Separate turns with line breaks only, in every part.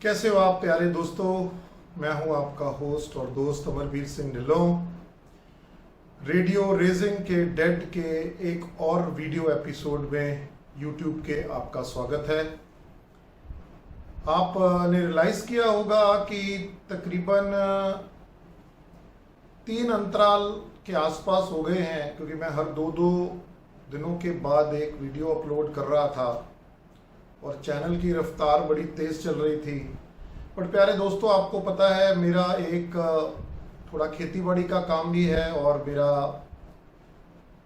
कैसे हो आप प्यारे दोस्तों। मैं हूं आपका होस्ट और दोस्त अमरवीर सिंह ढिल्लों। रेडियो रेजिंग के डेड के एक और वीडियो एपिसोड में यूट्यूब के आपका स्वागत है। आपने रियलाइज किया होगा कि तकरीबन 3 अंतराल के आसपास हो गए हैं, क्योंकि मैं हर 2-2 दिनों के बाद एक वीडियो अपलोड कर रहा था और चैनल की रफ्तार बड़ी तेज़ चल रही थी। बट प्यारे दोस्तों, आपको पता है मेरा एक थोड़ा खेतीबाड़ी का काम भी है और मेरा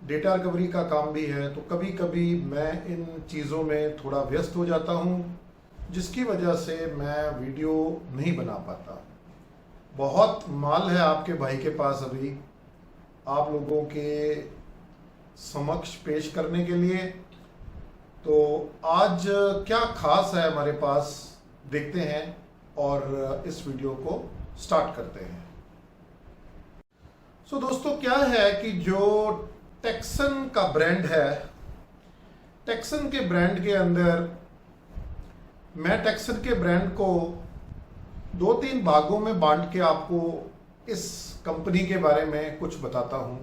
डेटा रिकवरी का काम भी है, तो कभी कभी मैं इन चीज़ों में थोड़ा व्यस्त हो जाता हूँ, जिसकी वजह से मैं वीडियो नहीं बना पाता। बहुत माल है आपके भाई के पास अभी आप लोगों के समक्ष पेश करने के लिए। तो आज क्या खास है हमारे पास, देखते हैं और इस वीडियो को स्टार्ट करते हैं। सो दोस्तों, क्या है कि जो टेक्सन का ब्रांड है, टेक्सन के ब्रांड के अंदर मैं टेक्सन के ब्रांड को 2-3 भागों में बांट के आपको इस कंपनी के बारे में कुछ बताता हूं।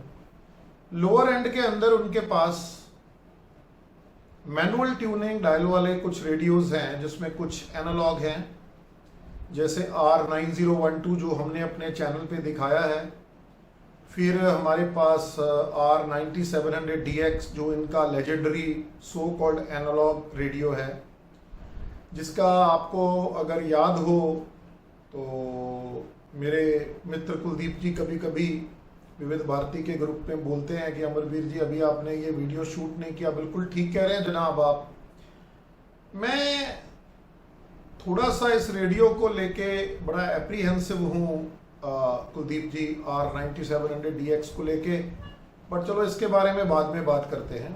लोअर एंड के अंदर उनके पास मैनुअल ट्यूनिंग डायल वाले कुछ रेडियोस हैं, जिसमें कुछ एनालॉग हैं, जैसे R9012 जो हमने अपने चैनल पे दिखाया है। फिर हमारे पास R9700DX जो इनका legendary so called analogue radio है, जिसका आपको अगर याद हो तो मेरे मित्र कुलदीप जी कभी कभी विविध भारती के ग्रुप में बोलते हैं कि अमरवीर जी, अभी आपने ये वीडियो शूट नहीं किया। बिल्कुल ठीक कह रहे हैं जनाब आप। मैं थोड़ा सा इस रेडियो को लेके बड़ा एप्रीहेंसिव हूँ कुलदीप जी, R9700DX को लेके, बट चलो इसके बारे में बाद में बात करते हैं।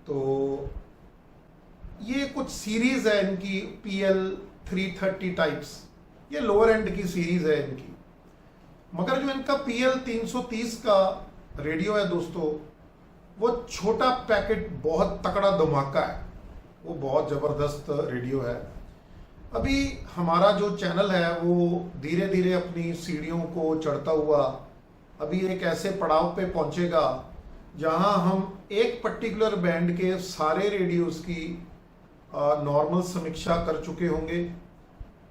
तो ये कुछ सीरीज है इनकी PL330 टाइप्स, ये लोअर एंड की सीरीज है इनकी। मगर जो इनका PL330 का रेडियो है दोस्तों, वो छोटा पैकेट बहुत तकड़ा धमाका है, वो बहुत ज़बरदस्त रेडियो है। अभी हमारा जो चैनल है वो धीरे धीरे अपनी सीढ़ियों को चढ़ता हुआ अभी एक ऐसे पड़ाव पे पहुंचेगा जहां हम एक पर्टिकुलर बैंड के सारे रेडियोस की नॉर्मल समीक्षा कर चुके होंगे।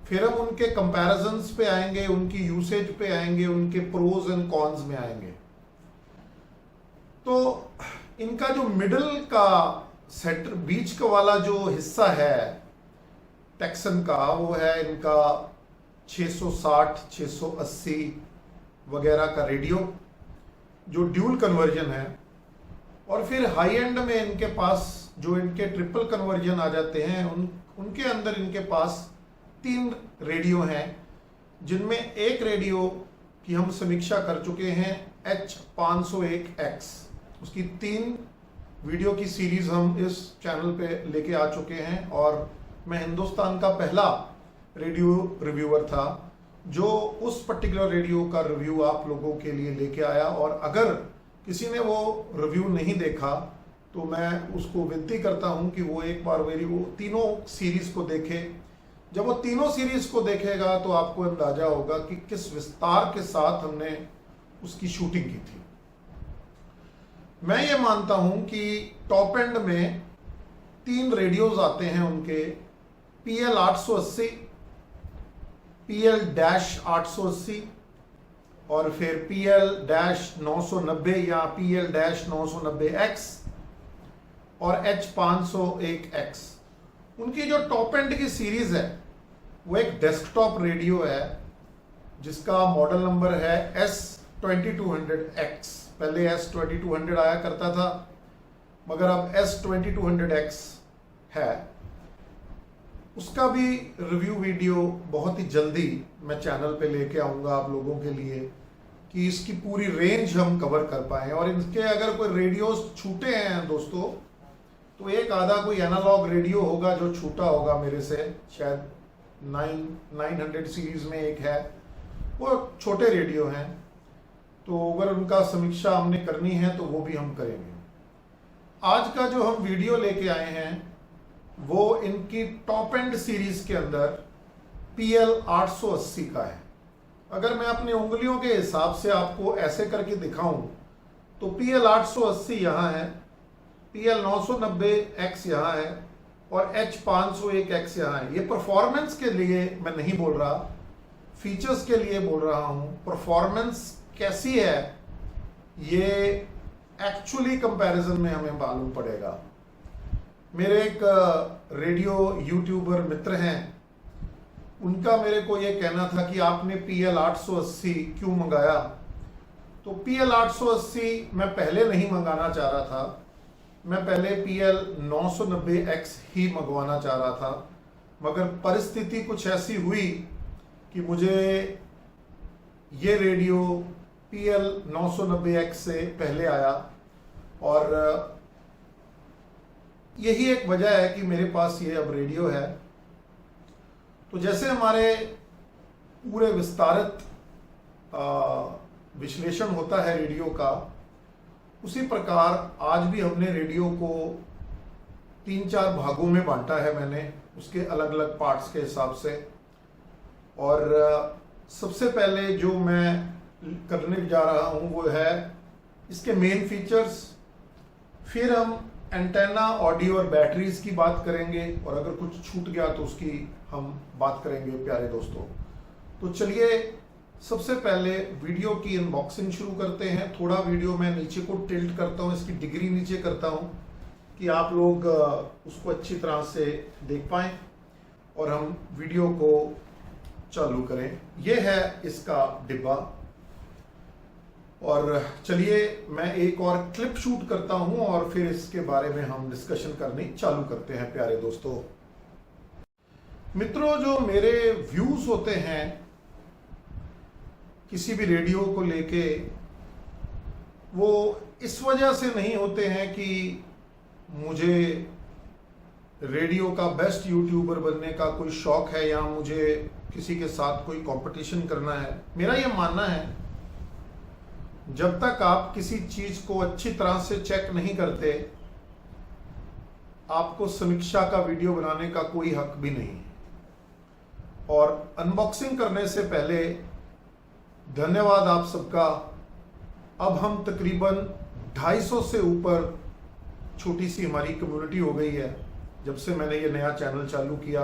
फिर हम उनके कंपैरिजन्स पे आएंगे, उनकी यूसेज पे आएंगे, उनके प्रोज एंड कॉन्स में आएंगे। तो इनका जो मिडल का सेंटर बीच का वाला जो हिस्सा है टेक्सन का, वो है इनका 660, 680 वगैरह का रेडियो जो ड्यूल कन्वर्जन है। और फिर हाई एंड में इनके पास जो इनके ट्रिपल कन्वर्जन आ जाते हैं, उनके अंदर इनके पास 3 रेडियो हैं, जिनमें एक रेडियो की हम समीक्षा कर चुके हैं H501X। उसकी 3 वीडियो की सीरीज हम इस चैनल पे लेके आ चुके हैं और मैं हिंदुस्तान का पहला रेडियो रिव्यूअर था जो उस पर्टिकुलर रेडियो का रिव्यू आप लोगों के लिए लेके आया। और अगर किसी ने वो रिव्यू नहीं देखा तो मैं उसको विनती करता हूं कि वो एक बार मेरी वो तीनों सीरीज को देखे। जब वो तीनों सीरीज को देखेगा तो आपको अंदाजा होगा कि किस विस्तार के साथ हमने उसकी शूटिंग की थी। मैं ये मानता हूं कि टॉप एंड में 3 रेडियोज आते हैं उनके, PL880, PL-880 और फिर PL-990 या PL-990X और H501X। उनकी जो टॉप एंड की सीरीज है वो एक डेस्कटॉप रेडियो है जिसका मॉडल नंबर है S2200X। पहले S2200 आया करता था, मगर अब S2200X है। उसका भी रिव्यू वीडियो बहुत ही जल्दी मैं चैनल पे लेके आऊँगा आप लोगों के लिए, कि इसकी पूरी रेंज हम कवर कर पाएँ। और इनके अगर कोई रेडियोस छूटे हैं दोस्तों, तो एक आधा कोई एनालॉग रेडियो होगा जो छूटा होगा मेरे से, शायद 900 सीरीज में एक है, वो छोटे रेडियो हैं। तो अगर उनका समीक्षा हमने करनी है तो वो भी हम करेंगे। आज का जो हम वीडियो लेके आए हैं वो इनकी टॉप एंड सीरीज के अंदर PL 880 का है। अगर मैं अपनी उंगलियों के हिसाब से आपको ऐसे करके दिखाऊं तो PL 880 यहाँ है, PL 990X यहाँ है और H 501X यहाँ है। ये परफॉर्मेंस के लिए मैं नहीं बोल रहा, फीचर्स के लिए बोल रहा हूँ। परफॉर्मेंस कैसी है ये एक्चुअली कंपैरिजन में हमें मालूम पड़ेगा। मेरे एक रेडियो यूट्यूबर मित्र हैं, उनका मेरे को ये कहना था कि आपने PL 880 क्यों मंगाया। तो PL 880 मैं पहले नहीं मंगाना चाह रहा था, मैं पहले PL 990X ही मंगवाना चाह रहा था, मगर परिस्थिति कुछ ऐसी हुई कि मुझे ये रेडियो PL 990X से पहले आया। और यही एक वजह है कि मेरे पास ये अब रेडियो है। तो जैसे हमारे पूरे विस्तारित विश्लेषण होता है रेडियो का, उसी प्रकार आज भी हमने रेडियो को 3-4 भागों में बांटा है मैंने, उसके अलग अलग पार्ट्स के हिसाब से। और सबसे पहले जो मैं करने जा रहा हूँ वो है इसके मेन फीचर्स, फिर हम एंटेना, ऑडियो और बैटरीज की बात करेंगे, और अगर कुछ छूट गया तो उसकी हम बात करेंगे प्यारे दोस्तों। तो चलिए सबसे पहले वीडियो की अनबॉक्सिंग शुरू करते हैं। थोड़ा वीडियो मैं नीचे को टिल्ट करता हूँ, इसकी डिग्री नीचे करता हूँ कि आप लोग उसको अच्छी तरह से देख पाएं और हम वीडियो को चालू करें। यह है इसका डिब्बा, और चलिए मैं एक और क्लिप शूट करता हूं और फिर इसके बारे में हम डिस्कशन करनी चालू करते हैं प्यारे दोस्तों। मित्रों, जो मेरे व्यूज होते हैं किसी भी रेडियो को लेके, वो इस वजह से नहीं होते हैं कि मुझे रेडियो का बेस्ट यूट्यूबर बनने का कोई शौक है या मुझे किसी के साथ कोई कंपटीशन करना है। मेरा यह मानना है जब तक आप किसी चीज को अच्छी तरह से चेक नहीं करते, आपको समीक्षा का वीडियो बनाने का कोई हक भी नहीं। और अनबॉक्सिंग करने से पहले धन्यवाद आप सबका। अब हम तकरीबन 250 से ऊपर, छोटी सी हमारी कम्युनिटी हो गई है जब से मैंने ये नया चैनल चालू किया।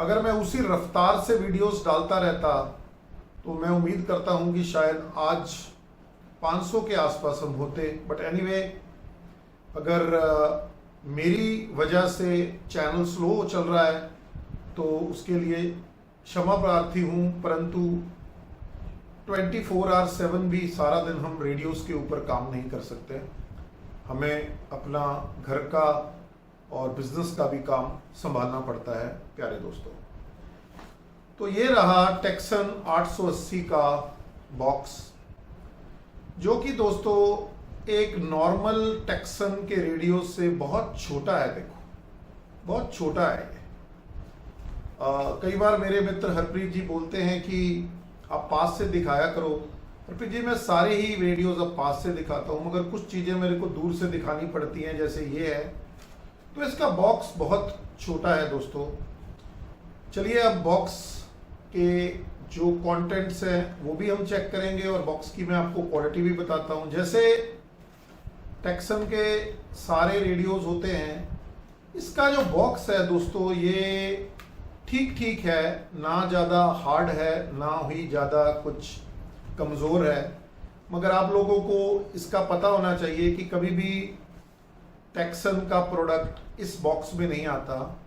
अगर मैं उसी रफ्तार से वीडियोस डालता रहता तो मैं उम्मीद करता हूं कि शायद आज 500 के आसपास हम होते। बट एनीवे, अगर मेरी वजह से चैनल स्लो चल रहा है तो उसके लिए क्षमा प्रार्थी हूँ, परंतु 24/7 भी सारा दिन हम रेडियोस के ऊपर काम नहीं कर सकते। हमें अपना घर का और बिजनेस का भी काम संभालना पड़ता है प्यारे दोस्तों। तो ये रहा टेक्सन 880 का बॉक्स, जो कि दोस्तों एक नॉर्मल टेक्सन के रेडियो से बहुत छोटा है। देखो, बहुत छोटा है। कई बार मेरे मित्र हरप्रीत जी बोलते हैं कि आप पास से दिखाया करो। हरप्रीत जी, मैं सारे ही रेडियोज अब पास से दिखाता हूँ, मगर कुछ चीज़ें मेरे को दूर से दिखानी पड़ती हैं, जैसे ये है। तो इसका बॉक्स बहुत छोटा है दोस्तों। चलिए अब बॉक्स के जो कंटेंट्स हैं वो भी हम चेक करेंगे और बॉक्स की मैं आपको क्वालिटी भी बताता हूं। जैसे टेक्सन के सारे रेडियोज होते हैं, इसका जो बॉक्स है दोस्तों ये ठीक ठीक है, ना ज़्यादा हार्ड है ना ही ज़्यादा कुछ कमज़ोर है। मगर आप लोगों को इसका पता होना चाहिए कि कभी भी टेक्सन का प्रोडक्ट इस बॉक्स में नहीं आता।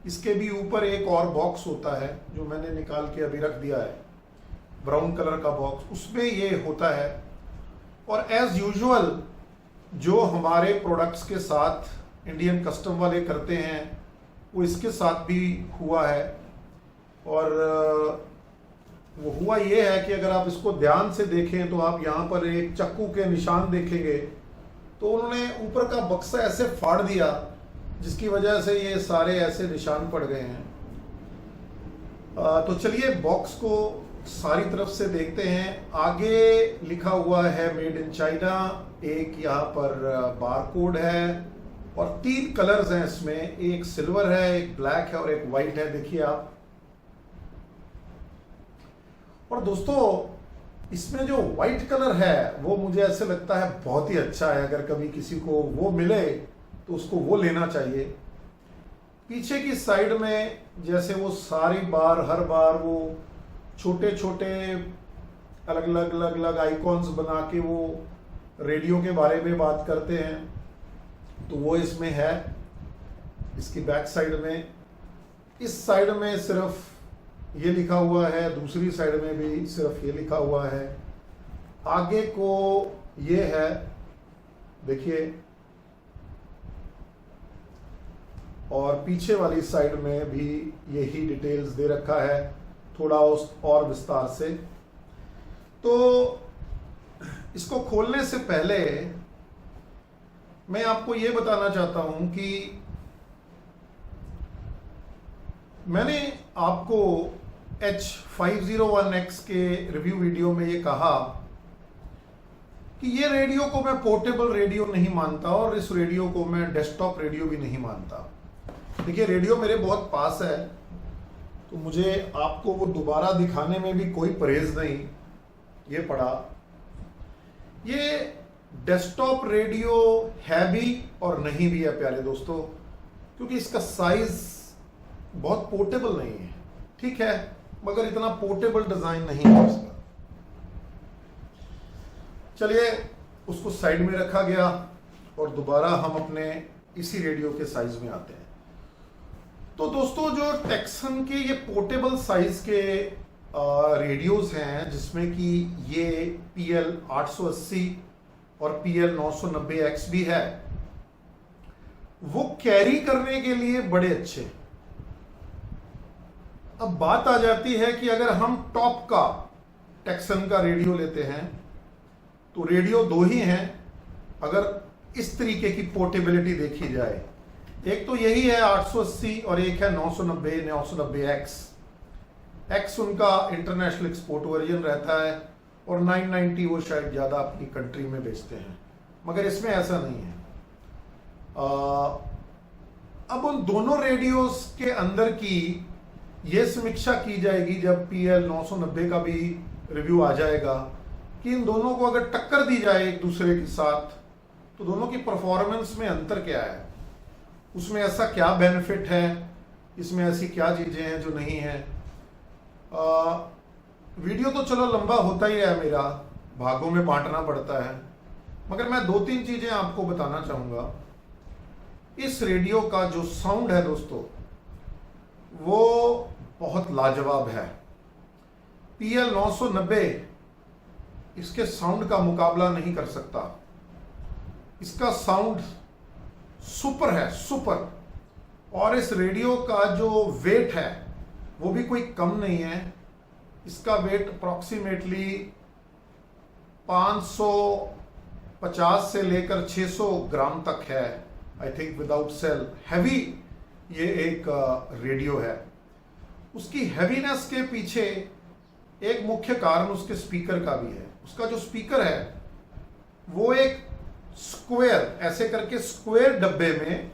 इसके भी ऊपर एक और बॉक्स होता है जो मैंने निकाल के अभी रख दिया है। ब्राउन कलर का बॉक्स, उसमें ये होता है। और एज यूजुअल जो हमारे प्रोडक्ट्स के साथ इंडियन कस्टम वाले करते हैं वो इसके साथ भी हुआ है। और वो हुआ ये है कि अगर आप इसको ध्यान से देखें तो आप यहाँ पर एक चाकू के निशान देखेंगे, तो उन्होंने ऊपर का बक्सा ऐसे फाड़ दिया जिसकी वजह से ये सारे ऐसे निशान पड़ गए हैं। तो चलिए बॉक्स को सारी तरफ से देखते हैं। आगे लिखा हुआ है मेड इन चाइना, एक यहाँ पर बारकोड है और 3 कलर्स हैं इसमें, एक सिल्वर है, एक ब्लैक है और एक वाइट है, देखिए आप। और दोस्तों इसमें जो व्हाइट कलर है वो मुझे ऐसे लगता है बहुत ही अच्छा है, अगर कभी किसी को वो मिले तो उसको वो लेना चाहिए। पीछे की साइड में जैसे वो सारी बार हर बार वो छोटे छोटे अलग अलग आइकॉन्स बना के वो रेडियो के बारे में बात करते हैं, तो वो इसमें है। इसकी बैक साइड में, इस साइड में सिर्फ ये लिखा हुआ है, दूसरी साइड में भी सिर्फ ये लिखा हुआ है। आगे को ये है, देखिए, और पीछे वाली साइड में भी यही डिटेल्स दे रखा है, थोड़ा उस और विस्तार से। तो इसको खोलने से पहले मैं आपको ये बताना चाहता हूं कि मैंने आपको H501X के रिव्यू वीडियो में ये कहा कि ये रेडियो को मैं पोर्टेबल रेडियो नहीं मानता और इस रेडियो को मैं डेस्कटॉप रेडियो भी नहीं मानता। देखिए रेडियो मेरे बहुत पास है, तो मुझे आपको वो दोबारा दिखाने में भी कोई परहेज नहीं। ये पड़ा, ये डेस्कटॉप रेडियो है भी और नहीं भी है प्यारे दोस्तों, क्योंकि इसका साइज बहुत पोर्टेबल नहीं है। ठीक है, मगर इतना पोर्टेबल डिजाइन नहीं है इसका। चलिए उसको साइड में रखा गया और दोबारा हम अपने इसी रेडियो के साइज में आते हैं। तो दोस्तों जो टेक्सन के ये पोर्टेबल साइज के रेडियोस हैं, जिसमें कि ये PL 880 और PL 990X भी है, वो कैरी करने के लिए बड़े अच्छे। अब बात आ जाती है कि अगर हम टॉप का टेक्सन का रेडियो लेते हैं तो रेडियो 2 ही हैं अगर इस तरीके की पोर्टेबिलिटी देखी जाए। एक तो यही है 880 और एक है 990X। X उनका इंटरनेशनल एक्सपोर्ट वर्जन रहता है और 990 वो शायद ज़्यादा अपनी कंट्री में बेचते हैं, मगर इसमें ऐसा नहीं है। अब उन दोनों रेडियोस के अंदर की ये समीक्षा की जाएगी जब PL 990 का भी रिव्यू आ जाएगा कि इन दोनों को अगर टक्कर दी जाए एक दूसरे के साथ तो दोनों की परफॉर्मेंस में अंतर क्या है, उसमें ऐसा क्या बेनिफिट है, इसमें ऐसी क्या चीज़ें हैं जो नहीं है। वीडियो तो चलो लंबा होता ही है, मेरा भागों में बांटना पड़ता है, मगर मैं 2-3 चीज़ें आपको बताना चाहूँगा। इस रेडियो का जो साउंड है दोस्तों वो बहुत लाजवाब है। PL 990 इसके साउंड का मुकाबला नहीं कर सकता। इसका साउंड सुपर है, सुपर। और इस रेडियो का जो वेट है वो भी कोई कम नहीं है। इसका वेट अप्रॉक्सीमेटली 550 से लेकर 600 ग्राम तक है, I think without cell. Heavy ये एक रेडियो है। उसकी हैवीनेस के पीछे एक मुख्य कारण उसके स्पीकर का भी है। उसका जो स्पीकर है वो एक स्क्वायर, ऐसे करके स्क्वायर डब्बे में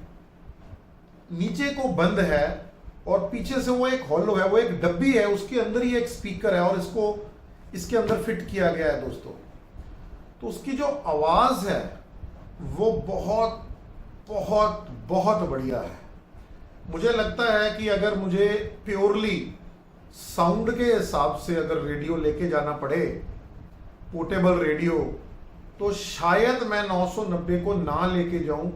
नीचे को बंद है और पीछे से वो एक हॉलो है, वो एक डब्बी है, उसके अंदर ही एक स्पीकर है और इसको इसके अंदर फिट किया गया है दोस्तों। तो उसकी जो आवाज है वो बहुत बहुत बहुत बढ़िया है। मुझे लगता है कि अगर मुझे प्योरली साउंड के हिसाब से अगर रेडियो लेके जाना पड़े, पोर्टेबल रेडियो, तो शायद मैं 990 को ना लेके जाऊं,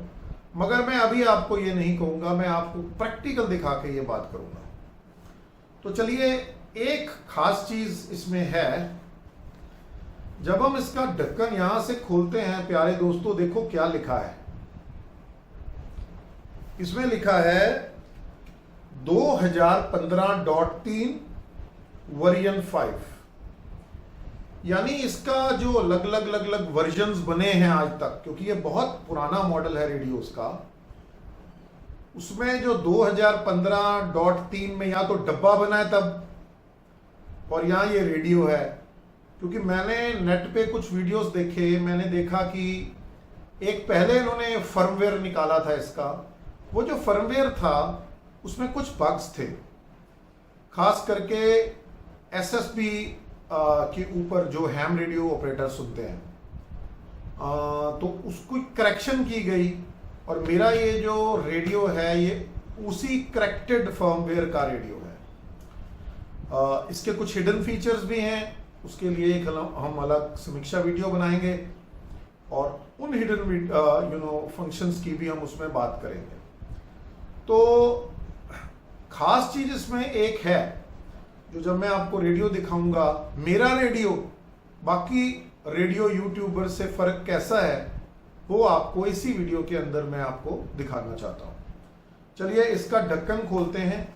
मगर मैं अभी आपको ये नहीं कहूंगा, मैं आपको प्रैक्टिकल दिखा के ये बात करूंगा। तो चलिए एक खास चीज इसमें है, जब हम इसका ढक्कन यहां से खोलते हैं प्यारे दोस्तों, देखो क्या लिखा है। इसमें लिखा है 2015.3 वर्जन 5, यानी इसका जो अलग अलग वर्जन्स बने हैं आज तक, क्योंकि ये बहुत पुराना मॉडल है रेडियोस का, उसमें जो 2015.3 में या तो डब्बा बना है तब, और यहां ये रेडियो है। क्योंकि मैंने नेट पे कुछ वीडियोस देखे, मैंने देखा कि एक पहले इन्होंने फर्मवेयर निकाला था इसका, वो जो फर्मवेयर था उसमें कुछ बग्स थे, खास करके एसएसबी के ऊपर जो हैम रेडियो ऑपरेटर सुनते हैं, तो उसको करेक्शन की गई, और मेरा ये जो रेडियो है ये उसी करेक्टेड फर्मवेयर का रेडियो है। इसके कुछ हिडन फीचर्स भी हैं, उसके लिए एक हम अलग समीक्षा वीडियो बनाएंगे, और उन हिडन फंक्शंस की भी हम उसमें बात करेंगे। तो खास चीज इसमें एक है, जो जब मैं आपको रेडियो दिखाऊंगा, मेरा रेडियो बाकी रेडियो यूट्यूबर से फर्क कैसा है, वो आपको इसी वीडियो के अंदर मैं आपको दिखाना चाहता हूं। चलिए इसका ढक्कन खोलते हैं,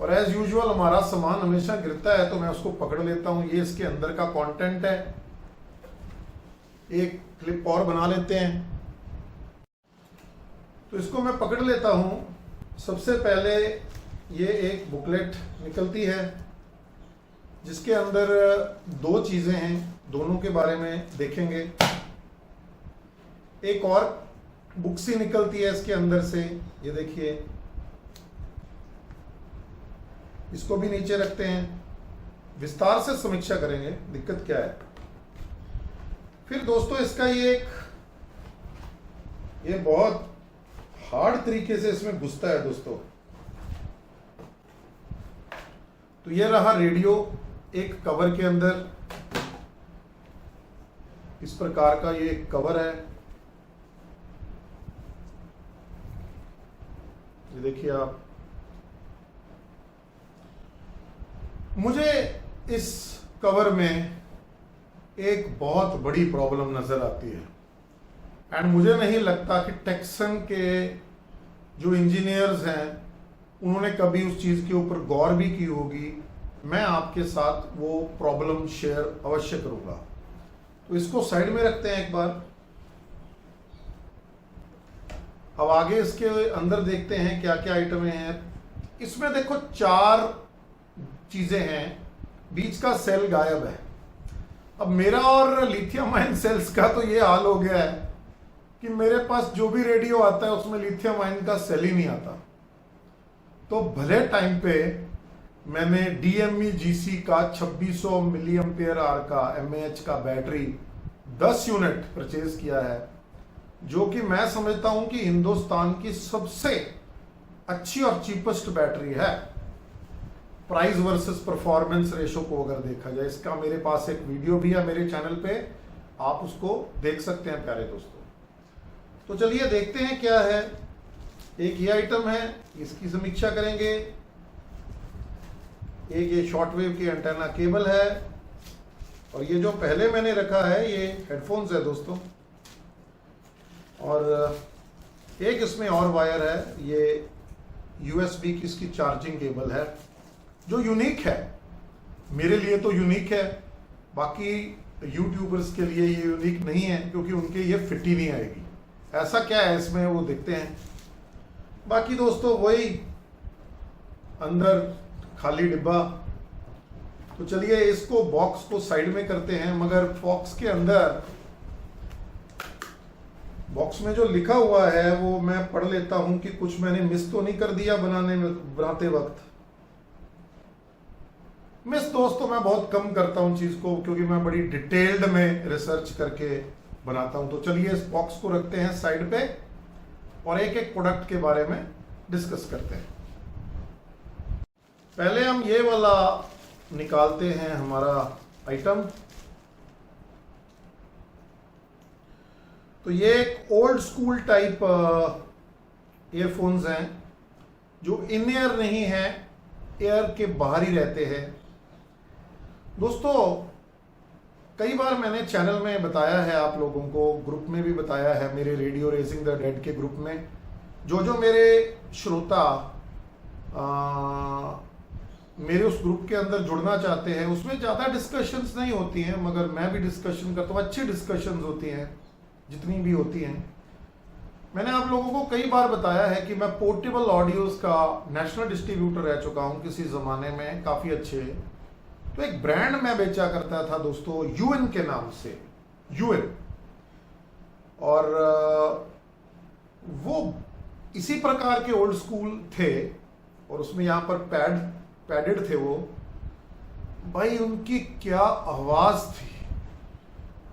और एज यूजुअल हमारा सामान हमेशा गिरता है, तो मैं उसको पकड़ लेता हूं। ये इसके अंदर का कंटेंट है। एक क्लिप और बना लेते हैं, तो इसको मैं पकड़ लेता हूं। सबसे पहले ये एक बुकलेट निकलती है, जिसके अंदर दो चीजें हैं, दोनों के बारे में देखेंगे। एक और बुक सी निकलती है इसके अंदर से, ये देखिए, इसको भी नीचे रखते हैं, विस्तार से समीक्षा करेंगे दिक्कत क्या है। फिर दोस्तों इसका ये बहुत हार्ड तरीके से इसमें घुसता है दोस्तों। तो ये रहा रेडियो एक कवर के अंदर, इस प्रकार का ये कवर है, ये देखिए आप। मुझे इस कवर में एक बहुत बड़ी प्रॉब्लम नजर आती है, एंड मुझे नहीं लगता कि टेक्सन के जो इंजीनियर्स हैं उन्होंने कभी उस चीज के ऊपर गौर भी की होगी। मैं आपके साथ वो प्रॉब्लम शेयर अवश्य करूंगा। तो इसको साइड में रखते हैं एक बार। अब आगे इसके अंदर देखते हैं क्या क्या आइटमें हैं। इसमें देखो 4 चीजें हैं, बीच का सेल गायब है। अब मेरा और लिथियम आयन सेल्स का तो ये हाल हो गया है कि मेरे पास जो भी रेडियो आता है उसमें लिथियम आयन का सेल ही नहीं आता। तो भले टाइम पे मैंने DME GC का 2600 मिली एम्पियर आर का mAh का बैटरी 10 यूनिट परचेज किया है, जो कि मैं समझता हूं कि हिंदुस्तान की सबसे अच्छी और चीपेस्ट बैटरी है प्राइस वर्सेस परफॉर्मेंस रेशो को अगर देखा जाए। इसका मेरे पास एक वीडियो भी है मेरे चैनल पे, आप उसको देख सकते हैं प्यारे दोस्तों। तो चलिए देखते हैं क्या है। एक ये आइटम है, इसकी समीक्षा करेंगे। एक ये शॉर्टवेव की एंटेना केबल है, और ये जो पहले मैंने रखा है ये हेडफोन्स है दोस्तों, और एक इसमें और वायर है, ये USB की इसकी चार्जिंग केबल है, जो यूनिक है। मेरे लिए तो यूनिक है, बाकी यूट्यूबर्स के लिए ये यूनिक नहीं है, क्योंकि उनके ये फिट ही नहीं आएगी। ऐसा क्या है इसमें वो देखते हैं। बाकी दोस्तों वही अंदर खाली डिब्बा। तो चलिए इसको बॉक्स को साइड में करते हैं, मगर बॉक्स के अंदर बॉक्स में जो लिखा हुआ है वो मैं पढ़ लेता हूं कि कुछ मैंने मिस तो नहीं कर दिया बनाते वक्त। मिस दोस्तों मैं बहुत कम करता हूं चीज को, क्योंकि मैं बड़ी डिटेल्ड में रिसर्च करके बनाता हूं। तो चलिए इस बॉक्स को रखते हैं साइड पे, और एक एक प्रोडक्ट के बारे में डिस्कस करते हैं। पहले हम ये वाला निकालते हैं हमारा आइटम। तो ये एक ओल्ड स्कूल टाइप ईयरफोन्स हैं, जो इन एयर नहीं है, एयर के बाहर ही रहते हैं। दोस्तों कई बार मैंने चैनल में बताया है, आप लोगों को ग्रुप में भी बताया है, मेरे रेडियो रेजिंग द डेड के ग्रुप में, जो मेरे श्रोता मेरे उस ग्रुप के अंदर जुड़ना चाहते हैं, उसमें ज़्यादा डिस्कशंस नहीं होती हैं, मगर मैं भी डिस्कशन करता हूँ, अच्छी डिस्कशंस होती हैं जितनी भी होती हैं। मैंने आप लोगों को कई बार बताया है कि मैं पोर्टेबल ऑडियोज का नेशनल डिस्ट्रीब्यूटर रह चुका हूँ किसी ज़माने में, काफ़ी अच्छे। तो एक ब्रांड मैं बेचा करता था दोस्तों, यूएन के नाम से, यूएन। और वो इसी प्रकार के ओल्ड स्कूल थे, और उसमें यहाँ पर पैडेड थे वो। भाई उनकी क्या आवाज़ थी,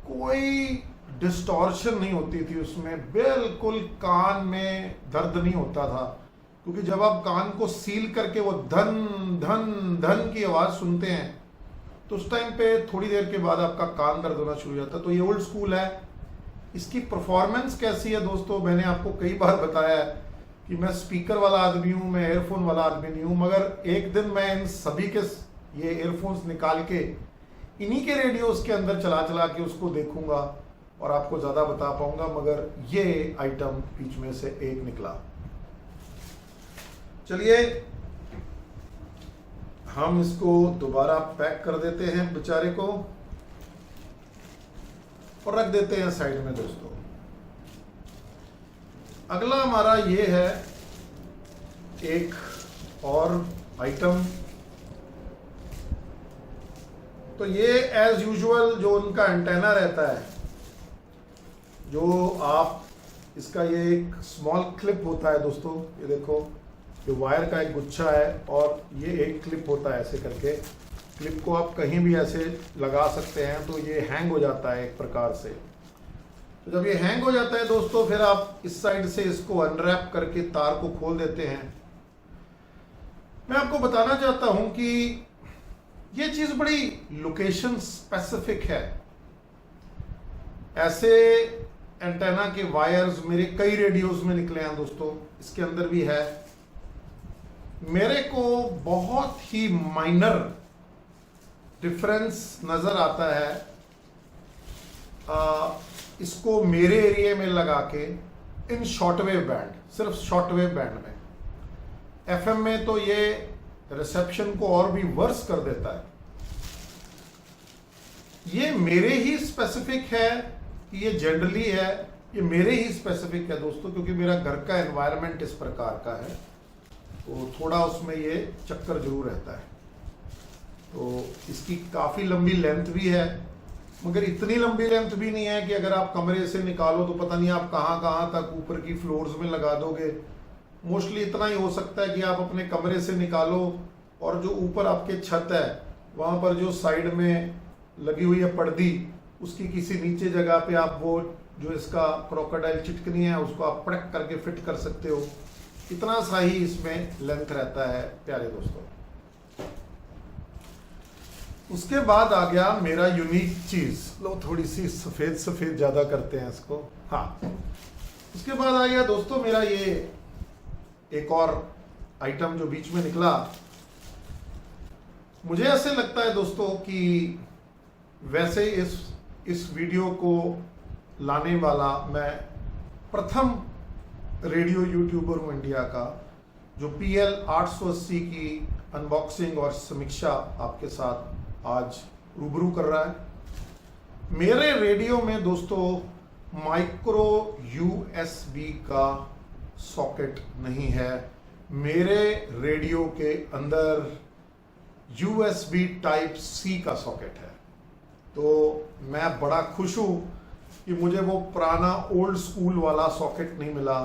कोई डिस्टॉर्शन नहीं होती थी उसमें, बिल्कुल कान में दर्द नहीं होता था। क्योंकि जब आप कान को सील करके वो धन धन धन की आवाज़ सुनते हैं, तो उस टाइम पे थोड़ी देर के बाद आपका कान दर्द होना शुरू हो जाता है। तो ये ओल्ड स्कूल है। इसकी परफॉर्मेंस कैसी है दोस्तों, मैंने आपको कई बार बताया है कि मैं स्पीकर वाला आदमी हूँ, मैं एयरफोन वाला आदमी नहीं हूँ। मगर एक दिन मैं इन सभी के ये एयरफोन्स निकाल के इन्हीं के रेडियोस के अंदर चला के उसको देखूंगा और आपको ज़्यादा बता पाऊंगा। मगर ये आइटम बीच में से एक निकला। चलिए हम इसको दोबारा पैक कर देते हैं बेचारे को और रख देते हैं साइड में दोस्तों। अगला हमारा ये है एक और आइटम। तो ये एज यूजुअल जो उनका एंटेना रहता है, जो आप इसका ये एक स्मॉल क्लिप होता है दोस्तों, ये देखो, ये वायर का एक गुच्छा है और ये एक क्लिप होता है। ऐसे करके क्लिप को आप कहीं भी ऐसे लगा सकते हैं, तो ये हैंग हो जाता है एक प्रकार से। तो जब ये हैंग हो जाता है दोस्तों, फिर आप इस साइड से इसको अनरैप करके तार को खोल देते हैं। मैं आपको बताना चाहता हूं कि ये चीज बड़ी लोकेशन स्पेसिफिक है। ऐसे एंटेना के वायर्स मेरे कई रेडियोस में निकले हैं दोस्तों, इसके अंदर भी है। मेरे को बहुत ही माइनर डिफरेंस नजर आता है इसको मेरे एरिया में लगा के इन शॉर्टवेव बैंड, सिर्फ शॉर्टवेव बैंड में। एफएम में तो ये रिसेप्शन को और भी वर्स कर देता है। ये मेरे ही स्पेसिफिक है कि ये जनरली है, ये मेरे ही स्पेसिफिक है दोस्तों, क्योंकि मेरा घर का एनवायरनमेंट इस प्रकार का है, तो थोड़ा उसमें ये चक्कर जरूर रहता है। तो इसकी काफ़ी लंबी लेंथ भी है, मगर इतनी लंबी लेंथ भी नहीं है कि अगर आप कमरे से निकालो तो पता नहीं आप कहाँ कहाँ तक ऊपर की फ्लोर्स में लगा दोगे। मोस्टली इतना ही हो सकता है कि आप अपने कमरे से निकालो और जो ऊपर आपके छत है वहाँ पर जो साइड में लगी हुई है पर्दी, उसकी किसी नीचे जगह पे आप वो जो इसका क्रोकोडाइल चिटकनी है उसको आप पड़क करके फिट कर सकते हो। इतना सा ही इसमें लेंथ रहता है प्यारे दोस्तों। उसके बाद आ गया मेरा यूनिक चीज, लो थोड़ी सी सफेद सफेद ज्यादा करते हैं इसको। हाँ, उसके बाद आ गया दोस्तों मेरा ये एक और आइटम जो बीच में निकला। मुझे ऐसे लगता है दोस्तों कि वैसे इस वीडियो को लाने वाला मैं प्रथम रेडियो यूट्यूबर हूँ इंडिया का, जो PL 880 की अनबॉक्सिंग और समीक्षा आपके साथ आज रूबरू कर रहा है। मेरे रेडियो में दोस्तों माइक्रो USB का सॉकेट नहीं है। मेरे रेडियो के अंदर USB Type-C का सॉकेट है। तो मैं बड़ा खुश हूँ कि मुझे वो पुराना ओल्ड स्कूल वाला सॉकेट नहीं मिला।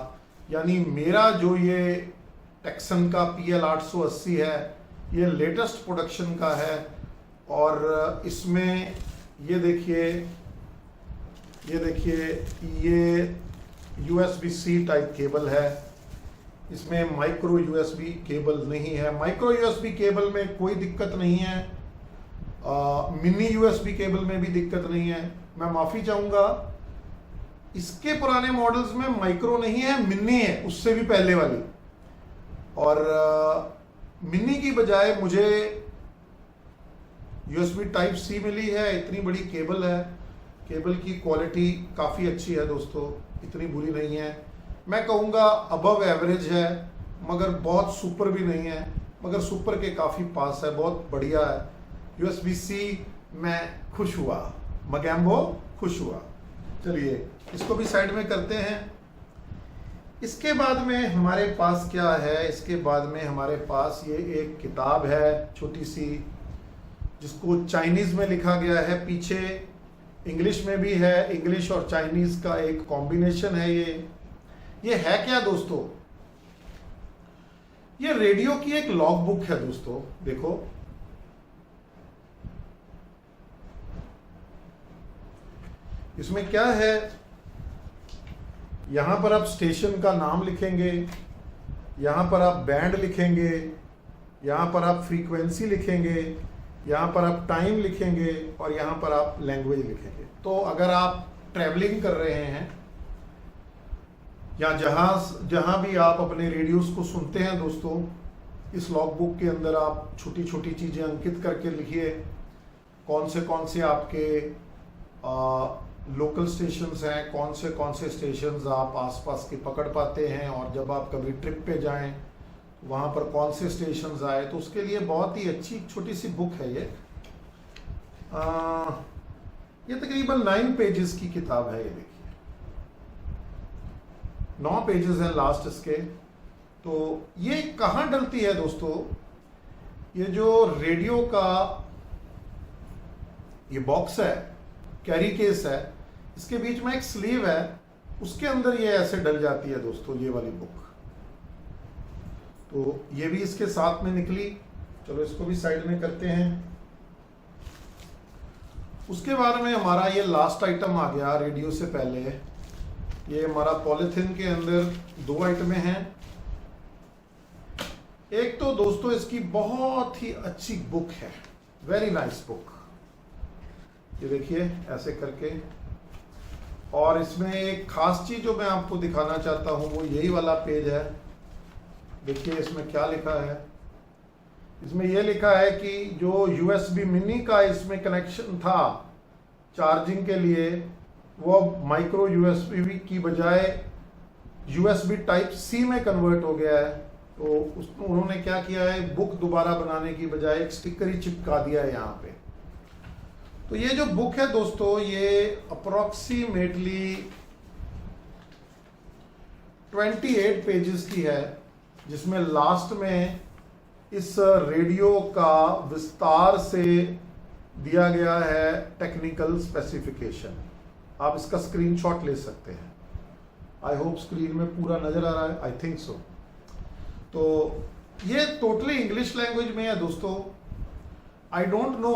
यानी मेरा जो ये टेक्सन का PL 880 है, ये लेटेस्ट प्रोडक्शन का है। और इसमें ये देखिए ये USB-C टाइप केबल है, इसमें माइक्रो USB केबल नहीं है। माइक्रो USB केबल में कोई दिक्कत नहीं है, मिनी USB केबल में भी दिक्कत नहीं है। मैं माफ़ी चाहूँगा, इसके पुराने मॉडल्स में माइक्रो नहीं है, मिनी है, उससे भी पहले वाली। और मिनी की बजाय मुझे USB टाइप सी मिली है। इतनी बड़ी केबल है, केबल की क्वालिटी काफ़ी अच्छी है दोस्तों, इतनी बुरी नहीं है। मैं कहूँगा अबव एवरेज है, मगर बहुत सुपर भी नहीं है, मगर सुपर के काफ़ी पास है, बहुत बढ़िया है। USB-C मैं खुश हुआ, मगैम्बो खुश हुआ। चलिए इसको भी साइड में करते हैं। इसके बाद में हमारे पास क्या है, इसके बाद में हमारे पास ये एक किताब है छोटी सी, जिसको चाइनीज़ में लिखा गया है, पीछे इंग्लिश में भी है। इंग्लिश और चाइनीज़ का एक कॉम्बिनेशन है ये है क्या दोस्तों? ये रेडियो की एक लॉग बुक है दोस्तों। देखो, इसमें क्या है, यहां पर आप स्टेशन का नाम लिखेंगे, यहां पर आप बैंड लिखेंगे, यहां पर आप फ्रीक्वेंसी लिखेंगे, यहां पर आप टाइम लिखेंगे और यहां पर आप लैंग्वेज लिखेंगे। तो अगर आप ट्रैवलिंग कर रहे हैं या जहां भी आप अपने रेडियोस को सुनते हैं दोस्तों, इस लॉग बुक के अंदर आप छोटी छोटी चीज़ें अंकित करके लिखिए। कौन से आपके लोकल स्टेशंस हैं, कौन से स्टेशंस आप आसपास के पकड़ पाते हैं, और जब आप कभी ट्रिप पे जाएं वहाँ पर कौन से स्टेशंस आए। तो उसके लिए बहुत ही अच्छी छोटी सी बुक है ये। ये तकरीबन 9 पेजेस की किताब है। ये देखिए 9 पेजेस हैं लास्ट इसके। तो ये कहाँ डलती है दोस्तों? ये जो रेडियो का ये बॉक्स है, कैरी केस है, इसके बीच में एक स्लीव है, उसके अंदर ये ऐसे डल जाती है दोस्तों, ये वाली बुक। तो ये भी इसके साथ में निकली। चलो इसको भी साइड में करते हैं। उसके बाद में हमारा ये लास्ट आइटम आ गया रेडियो से पहले। ये हमारा पॉलिथीन के अंदर 2 आइटमें हैं। एक तो दोस्तों इसकी बहुत ही अच्छी बुक है, वेरी नाइस बुक। ये देखिए ऐसे करके, और इसमें एक खास चीज जो मैं आपको दिखाना चाहता हूं वो यही वाला पेज है। देखिए इसमें क्या लिखा है। इसमें यह लिखा है कि जो USB मिनी का इसमें कनेक्शन था चार्जिंग के लिए, वो माइक्रो USB की बजाय USB टाइप C में कन्वर्ट हो गया है। तो उन्होंने क्या किया है, बुक दोबारा बनाने की बजाय एक स्टिकर ही चिपका दिया है यहाँ पे। तो ये जो बुक है दोस्तों, ये अप्रोक्सीमेटली 28 पेजेस की है, जिसमें लास्ट में इस रेडियो का विस्तार से दिया गया है टेक्निकल स्पेसिफिकेशन। आप इसका स्क्रीनशॉट ले सकते हैं। आई होप स्क्रीन में पूरा नजर आ रहा है, आई थिंक सो। तो ये टोटली इंग्लिश लैंग्वेज में है दोस्तों। आई डोंट नो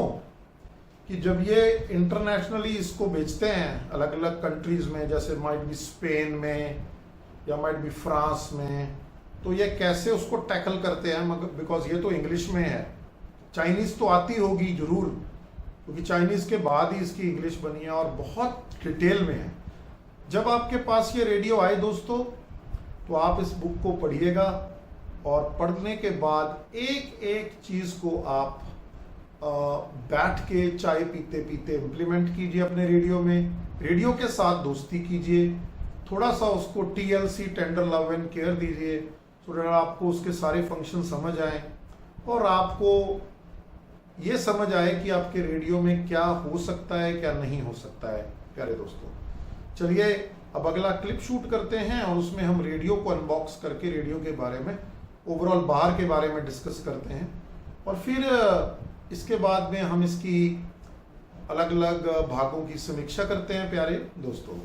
कि जब ये इंटरनेशनली इसको बेचते हैं अलग अलग कंट्रीज में, जैसे माइट बी स्पेन में या माइट बी फ्रांस में, तो ये कैसे उसको टैकल करते हैं, मगर बिकॉज ये तो इंग्लिश में है। चाइनीज़ तो आती होगी जरूर, क्योंकि चाइनीज़ के बाद ही इसकी इंग्लिश बनी है और बहुत डिटेल में है। जब आपके पास ये रेडियो आए दोस्तों, तो आप इस बुक को पढ़िएगा, और पढ़ने के बाद एक एक चीज़ को आप बैठ के चाय पीते पीते इम्प्लीमेंट कीजिए अपने रेडियो में। रेडियो के साथ दोस्ती कीजिए, थोड़ा सा उसको TLC tender love and care दीजिए, सो दैट आपको उसके सारे फंक्शन समझ आए और आपको ये समझ आए कि आपके रेडियो में क्या हो सकता है, क्या नहीं हो सकता है। प्यारे दोस्तों, चलिए अब अगला क्लिप शूट करते हैं और उसमें हम रेडियो को अनबॉक्स करके रेडियो के बारे में, ओवरऑल बाहर के बारे में डिस्कस करते हैं, और फिर इसके बाद में हम इसकी अलग अलग भागों की समीक्षा करते हैं। प्यारे दोस्तों,